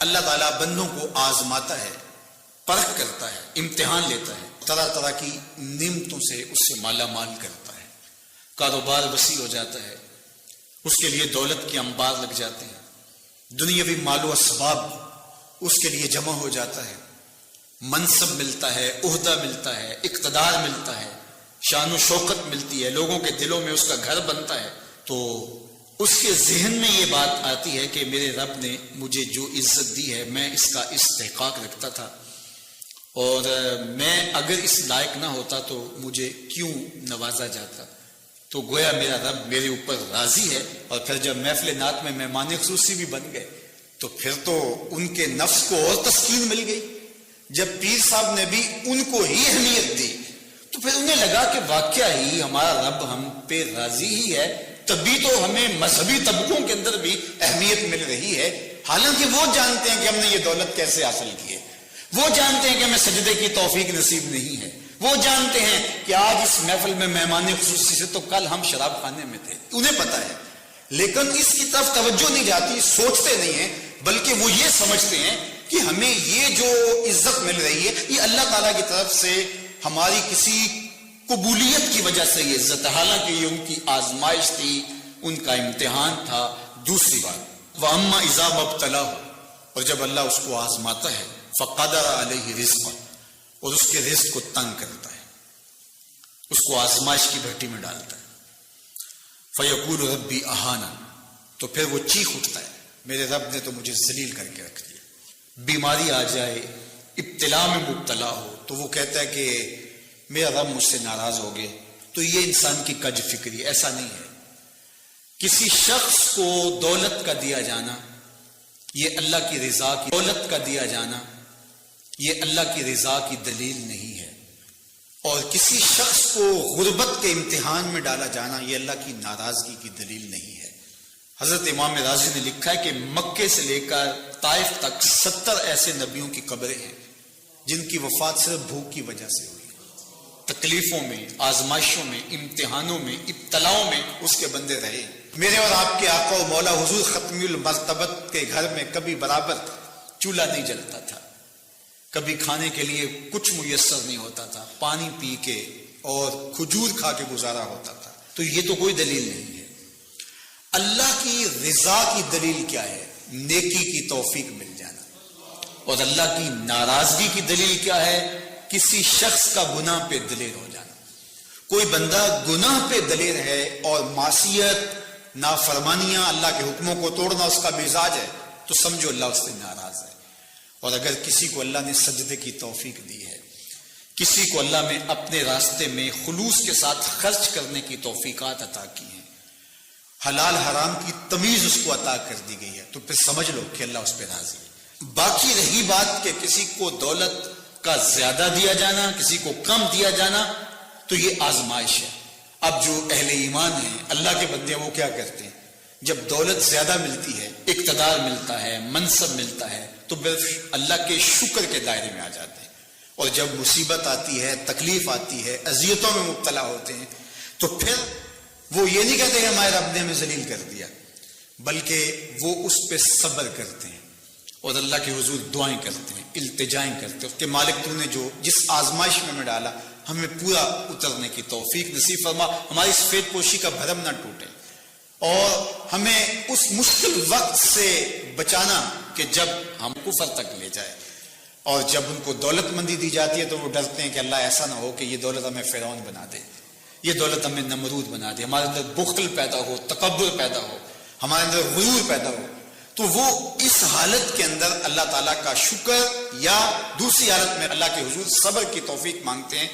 اللہ تعالیٰ بندوں کو آزماتا ہے، پرکھ کرتا ہے، امتحان لیتا ہے، طرح طرح کی نعمتوں سے اس سے مالا مال کرتا ہے، کاروبار وسیع ہو جاتا ہے، اس کے لیے دولت کے انبار لگ جاتے ہیں، دنیاوی مال و اسباب اس کے لیے جمع ہو جاتا ہے، منصب ملتا ہے، عہدہ ملتا ہے، اقتدار ملتا ہے، شان و شوکت ملتی ہے، لوگوں کے دلوں میں اس کا گھر بنتا ہے، تو اس کے ذہن میں یہ بات آتی ہے کہ میرے رب نے مجھے جو عزت دی ہے میں اس کا استحقاق رکھتا تھا، اور میں اگر اس لائق نہ ہوتا تو مجھے کیوں نوازا جاتا، تو گویا میرا رب میرے اوپر راضی ہے۔ اور پھر جب محفل نعت میں مہمان خصوصی بھی بن گئے تو پھر تو ان کے نفس کو اور تسکین مل گئی۔ جب پیر صاحب نے بھی ان کو ہی اہمیت دی تو پھر انہیں لگا کہ واقعہ ہی ہمارا رب ہم پہ راضی ہی ہے، تبھی تو ہمیں مذہبی طبقوں کے اندر بھی اہمیت مل رہی ہے، حالانکہ وہ جانتے ہیں کہ ہم نے یہ دولت کیسے حاصل کی ہے، وہ جانتے ہیں کہ ہمیں سجدے کی توفیق نصیب نہیں ہے، وہ جانتے ہیں کہ آج اس محفل میں مہمان خصوصی سے تو کل ہم شراب خانے میں تھے، انہیں پتا ہے، لیکن اس کی طرف توجہ نہیں جاتی، سوچتے نہیں ہیں، بلکہ وہ یہ سمجھتے ہیں کہ ہمیں یہ جو عزت مل رہی ہے یہ اللہ تعالیٰ کی طرف سے ہماری کسی قبولیت کی وجہ سے یہ عزت ہے، حالانکہ یہ ان کی آزمائش تھی، ان کا امتحان تھا۔ دوسری بات، وَأَمَّا إِذَا مَبْتَلَاهُ، اور جب اللہ اس کو آزماتا ہے، فَقَدَرَ عَلَيْهِ رِزْقًا، اور اس کے رزق کو تنگ کرتا ہے، اس کو آزمائش کی بھٹی میں ڈالتا ہے، فَيَقُولُ رَبِّي أَهَانَنِ، تو پھر وہ چیخ اٹھتا ہے میرے رب نے تو مجھے ذلیل کر کے رکھ دیا۔ بیماری آ جائے، ابتلا میں مبتلا ہو تو وہ کہتا ہے کہ میرا رب مجھ سے ناراض ہو گئے، تو یہ انسان کی کج فکری، ایسا نہیں ہے۔ کسی شخص کو دولت کا دیا جانا یہ اللہ کی رضا کی، دولت کا دیا جانا یہ اللہ کی رضا کی دلیل نہیں ہے، اور کسی شخص کو غربت کے امتحان میں ڈالا جانا یہ اللہ کی ناراضگی کی دلیل نہیں ہے۔ حضرت امام رازی نے لکھا ہے کہ مکے سے لے کر طائف تک 70 ایسے نبیوں کی قبریں ہیں جن کی وفات صرف بھوک کی وجہ سے ہوئی، تکلیفوں میں، آزمائشوں میں، امتحانوں میں، ابتلاؤں میں اس کے بندے رہے۔ میرے اور آپ کے آقا و مولا حضور ختمی المرتبت کے گھر میں کبھی برابر چولہا نہیں جلتا تھا، کبھی کھانے کے لیے کچھ میسر نہیں ہوتا تھا، پانی پی کے اور کھجور کھا کے گزارا ہوتا تھا، تو یہ تو کوئی دلیل نہیں ہے۔ اللہ کی رضا کی دلیل کیا ہے؟ نیکی کی توفیق مل جانا، اور اللہ کی ناراضگی کی دلیل کیا ہے؟ کسی شخص کا گناہ پہ دلیر ہو جانا۔ کوئی بندہ گناہ پہ دلیر ہے اور معصیت، نافرمانیاں، اللہ کے حکموں کو توڑنا اس کا مزاج ہے، تو سمجھو اللہ اس سے ناراض ہے۔ اور اگر کسی کو اللہ نے سجدے کی توفیق دی ہے، کسی کو اللہ نے اپنے راستے میں خلوص کے ساتھ خرچ کرنے کی توفیقات عطا کی ہیں، حلال حرام کی تمیز اس کو عطا کر دی گئی ہے، تو پھر سمجھ لو کہ اللہ اس پہ راضی ہے۔ باقی رہی بات کہ کسی کو دولت کا زیادہ دیا جانا، کسی کو کم دیا جانا، تو یہ آزمائش ہے۔ اب جو اہل ایمان ہیں، اللہ کے بندے، وہ کیا کرتے ہیں؟ جب دولت زیادہ ملتی ہے، اقتدار ملتا ہے، منصب ملتا ہے، تو پھر اللہ کے شکر کے دائرے میں آ جاتے ہیں، اور جب مصیبت آتی ہے، تکلیف آتی ہے، اذیتوں میں مبتلا ہوتے ہیں، تو پھر وہ یہ نہیں کہتے کہ ہمارے رب نے ہمیں ذلیل کر دیا، بلکہ وہ اس پہ صبر کرتے ہیں اور اللہ کے حضور دعائیں کرتے ہیں، التجائیں کرتے ہیں کہ مالک تو نے جو جس آزمائش میں ڈالا ہمیں پورا اترنے کی توفیق نصیب فرما، ہماری سفید پوشی کا بھرم نہ ٹوٹے، اور ہمیں اس مشکل وقت سے بچانا کہ جب ہم کفر تک لے جائے۔ اور جب ان کو دولت مندی دی جاتی ہے تو وہ ڈرتے ہیں کہ اللہ ایسا نہ ہو کہ یہ دولت ہمیں فرعون بنا دے، یہ دولت ہمیں نمرود بنا دے، ہمارے اندر بخل پیدا ہو، تکبر پیدا ہو، ہمارے اندر غرور پیدا ہو، تو وہ اس حالت کے اندر اللہ تعالیٰ کا شکر یا دوسری حالت میں اللہ کے حضور صبر کی توفیق مانگتے ہیں